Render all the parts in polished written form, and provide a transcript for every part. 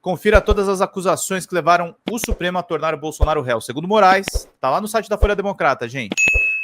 Confira todas as acusações que levaram o Supremo a tornar o Bolsonaro réu. Segundo Moraes, tá lá no site da Folha Democrata, gente.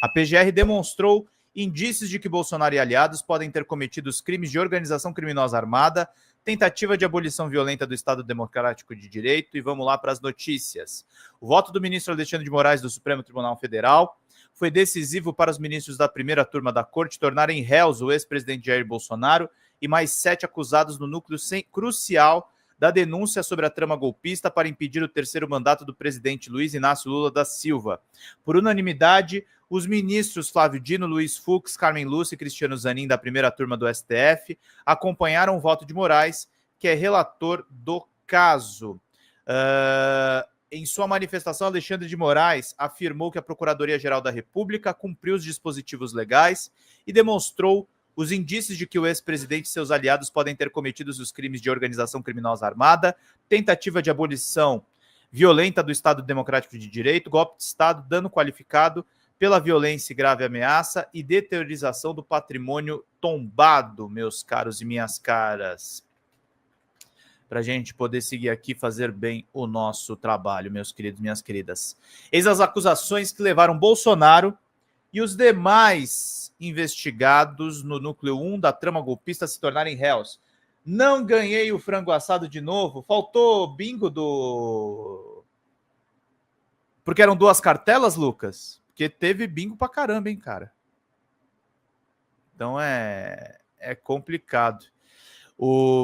A PGR demonstrou indícios de que Bolsonaro e aliados podem ter cometido os crimes de organização criminosa armada, tentativa de abolição violenta do Estado Democrático de Direito. E vamos lá para as notícias. O voto do ministro Alexandre de Moraes do Supremo Tribunal Federal foi decisivo para os ministros da primeira turma da corte tornarem réus o ex-presidente Jair Bolsonaro e mais 7 acusados no núcleo crucial da denúncia sobre a trama golpista para impedir o terceiro mandato do presidente Luiz Inácio Lula da Silva. Por unanimidade, os ministros Flávio Dino, Luiz Fux, Carmen Lúcia e Cristiano Zanin, da primeira turma do STF, acompanharam o voto de Moraes, que é relator do caso. Em sua manifestação, Alexandre de Moraes afirmou que a Procuradoria-Geral da República cumpriu os dispositivos legais e demonstrou os indícios de que o ex-presidente e seus aliados podem ter cometido os crimes de organização criminosa armada, tentativa de abolição violenta do Estado Democrático de Direito, golpe de Estado, dano qualificado pela violência e grave ameaça e deteriorização do patrimônio tombado, meus caros e minhas caras. Para a gente poder seguir aqui e fazer bem o nosso trabalho, meus queridos e minhas queridas. Eis as acusações que levaram Bolsonaro e os demais investigados no núcleo 1 da trama golpista a se tornarem réus. Não ganhei o frango assado de novo. Faltou bingo do... Porque eram 2 cartelas, Lucas? Porque teve bingo pra caramba, hein, cara? Então é complicado.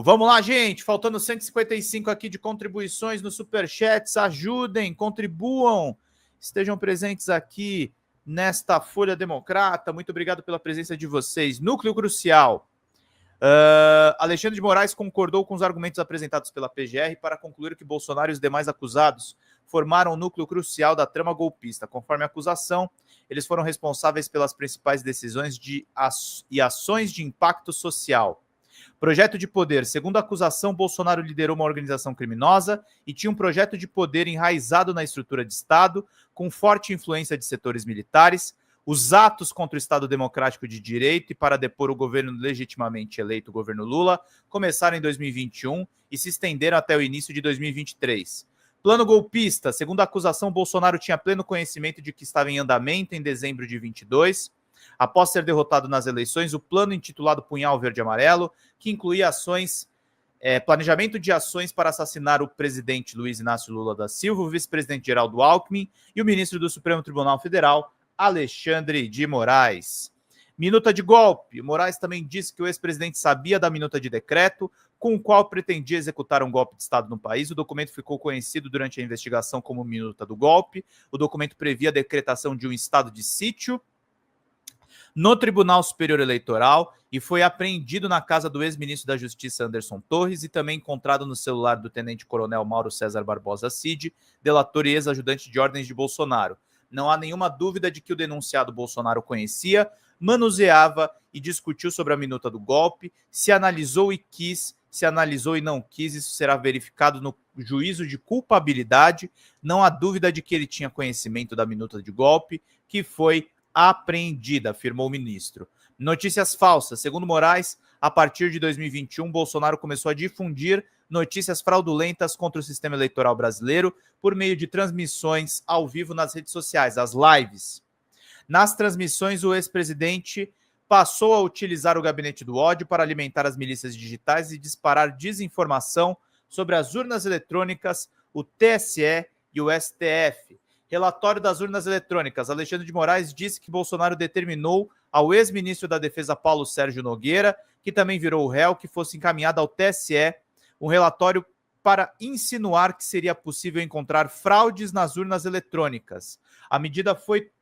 Vamos lá, gente. Faltando 155 aqui de contribuições no Superchats. Ajudem, contribuam. Estejam presentes aqui nesta Folha Democrata. Muito obrigado pela presença de vocês. Núcleo crucial. Alexandre de Moraes concordou com os argumentos apresentados pela PGR para concluir que Bolsonaro e os demais acusados formaram o núcleo crucial da trama golpista. Conforme a acusação, eles foram responsáveis pelas principais decisões e ações de impacto social. Projeto de poder. Segundo a acusação, Bolsonaro liderou uma organização criminosa e tinha um projeto de poder enraizado na estrutura de Estado, com forte influência de setores militares. Os atos contra o Estado Democrático de Direito e para depor o governo legitimamente eleito, o governo Lula, começaram em 2021 e se estenderam até o início de 2023. Plano golpista. Segundo a acusação, Bolsonaro tinha pleno conhecimento de que estava em andamento em dezembro de 2022. Após ser derrotado nas eleições, o plano intitulado Punhal Verde e Amarelo, que incluía planejamento de ações para assassinar o presidente Luiz Inácio Lula da Silva, o vice-presidente Geraldo Alckmin e o ministro do Supremo Tribunal Federal, Alexandre de Moraes. Minuta de golpe. Moraes também disse que o ex-presidente sabia da minuta de decreto, com o qual pretendia executar um golpe de Estado no país. O documento ficou conhecido durante a investigação como minuta do golpe. O documento previa a decretação de um estado de sítio no Tribunal Superior Eleitoral e foi apreendido na casa do ex-ministro da Justiça Anderson Torres e também encontrado no celular do tenente-coronel Mauro César Barbosa Cid, delator e ex-ajudante de ordens de Bolsonaro. Não há nenhuma dúvida de que o denunciado Bolsonaro conhecia, manuseava e discutiu sobre a minuta do golpe, se analisou e quis, se analisou e não quis, isso será verificado no juízo de culpabilidade. Não há dúvida de que ele tinha conhecimento da minuta de golpe, que foi apreendida, afirmou o ministro. Notícias falsas. Segundo Moraes, a partir de 2021, Bolsonaro começou a difundir notícias fraudulentas contra o sistema eleitoral brasileiro por meio de transmissões ao vivo nas redes sociais, as lives. Nas transmissões, o ex-presidente passou a utilizar o gabinete do ódio para alimentar as milícias digitais e disparar desinformação sobre as urnas eletrônicas, o TSE e o STF. Relatório das urnas eletrônicas. Alexandre de Moraes disse que Bolsonaro determinou ao ex-ministro da Defesa Paulo Sérgio Nogueira, que também virou o réu, que fosse encaminhado ao TSE um relatório para insinuar que seria possível encontrar fraudes nas urnas eletrônicas. A medida foi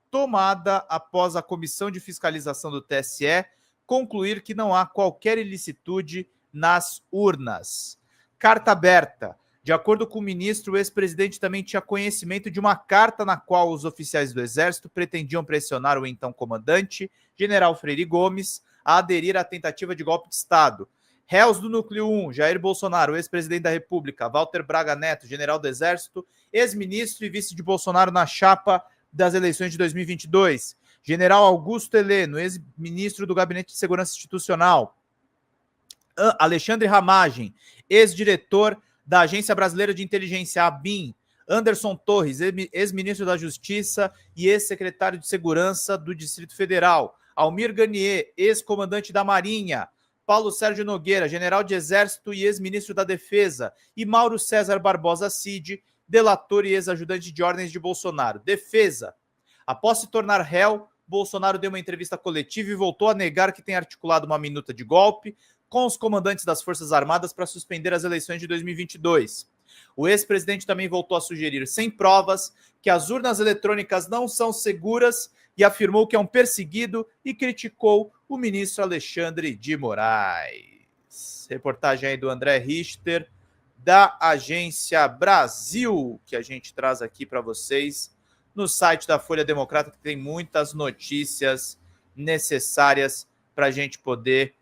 tomada após a Comissão de Fiscalização do TSE concluir que não há qualquer ilicitude nas urnas. Carta aberta. De acordo com o ministro, o ex-presidente também tinha conhecimento de uma carta na qual os oficiais do Exército pretendiam pressionar o então comandante, general Freire Gomes, a aderir à tentativa de golpe de Estado. Réus do Núcleo 1, Jair Bolsonaro, ex-presidente da República, Walter Braga Neto, general do Exército, ex-ministro e vice de Bolsonaro na chapa das eleições de 2022. General Augusto Heleno, ex-ministro do Gabinete de Segurança Institucional. Alexandre Ramagem, ex-diretor da Agência Brasileira de Inteligência, ABIN, Anderson Torres, ex-ministro da Justiça e ex-secretário de Segurança do Distrito Federal, Almir Garnier, ex-comandante da Marinha, Paulo Sérgio Nogueira, general de Exército e ex-ministro da Defesa, e Mauro César Barbosa Cid, delator e ex-ajudante de ordens de Bolsonaro. Defesa. Após se tornar réu, Bolsonaro deu uma entrevista coletiva e voltou a negar que tem articulado uma minuta de golpe com os comandantes das Forças Armadas para suspender as eleições de 2022. O ex-presidente também voltou a sugerir, sem provas, que as urnas eletrônicas não são seguras e afirmou que é um perseguido e criticou o ministro Alexandre de Moraes. Reportagem aí do André Richter, da Agência Brasil, que a gente traz aqui para vocês no site da Folha Democrata, que tem muitas notícias necessárias para a gente poder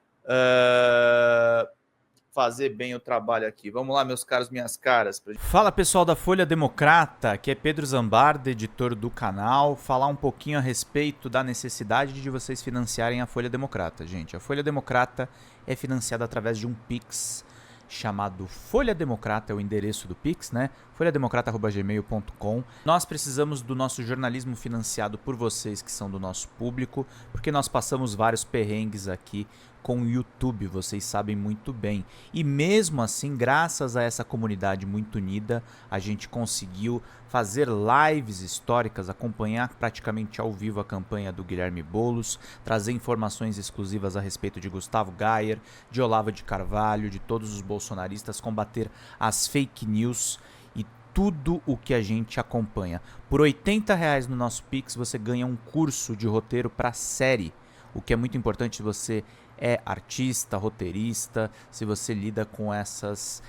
fazer bem o trabalho aqui. Vamos lá, meus caros, minhas caras. Fala, pessoal da Folha Democrata, aqui é Pedro Zambarda, editor do canal. Falar um pouquinho a respeito da necessidade de vocês financiarem a Folha Democrata, gente. A Folha Democrata é financiada através de um Pix chamado Folha Democrata, é o endereço do Pix, né? folhademocrata@gmail.com. Nós precisamos do nosso jornalismo financiado por vocês que são do nosso público, porque nós passamos vários perrengues aqui com o YouTube, vocês sabem muito bem. E mesmo assim, graças a essa comunidade muito unida, a gente conseguiu fazer lives históricas, acompanhar praticamente ao vivo a campanha do Guilherme Boulos, trazer informações exclusivas a respeito de Gustavo Gayer, de Olavo de Carvalho, de todos os bolsonaristas, combater as fake news e tudo o que a gente acompanha. Por R$80 no nosso Pix, você ganha um curso de roteiro para série, o que é muito importante se você é artista, roteirista, se você lida com essas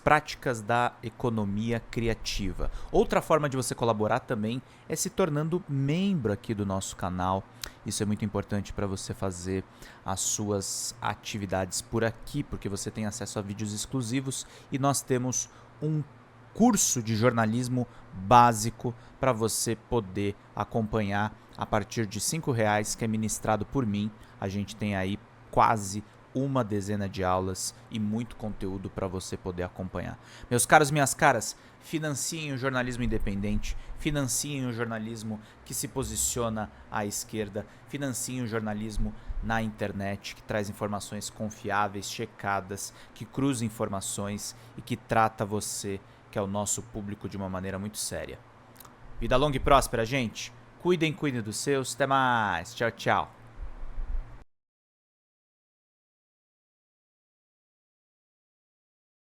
práticas da economia criativa. Outra forma de você colaborar também é se tornando membro aqui do nosso canal. Isso é muito importante para você fazer as suas atividades por aqui, porque você tem acesso a vídeos exclusivos e nós temos um curso de jornalismo básico para você poder acompanhar a partir de R$5, que é ministrado por mim. A gente tem aí quase uma dezena de aulas e muito conteúdo para você poder acompanhar. Meus caros, minhas caras, financiem o jornalismo independente, financiem o jornalismo que se posiciona à esquerda, financiem o jornalismo na internet, que traz informações confiáveis, checadas, que cruza informações e que trata você, que é o nosso público, de uma maneira muito séria. Vida longa e próspera, gente. Cuidem dos seus. Até mais. Tchau, tchau.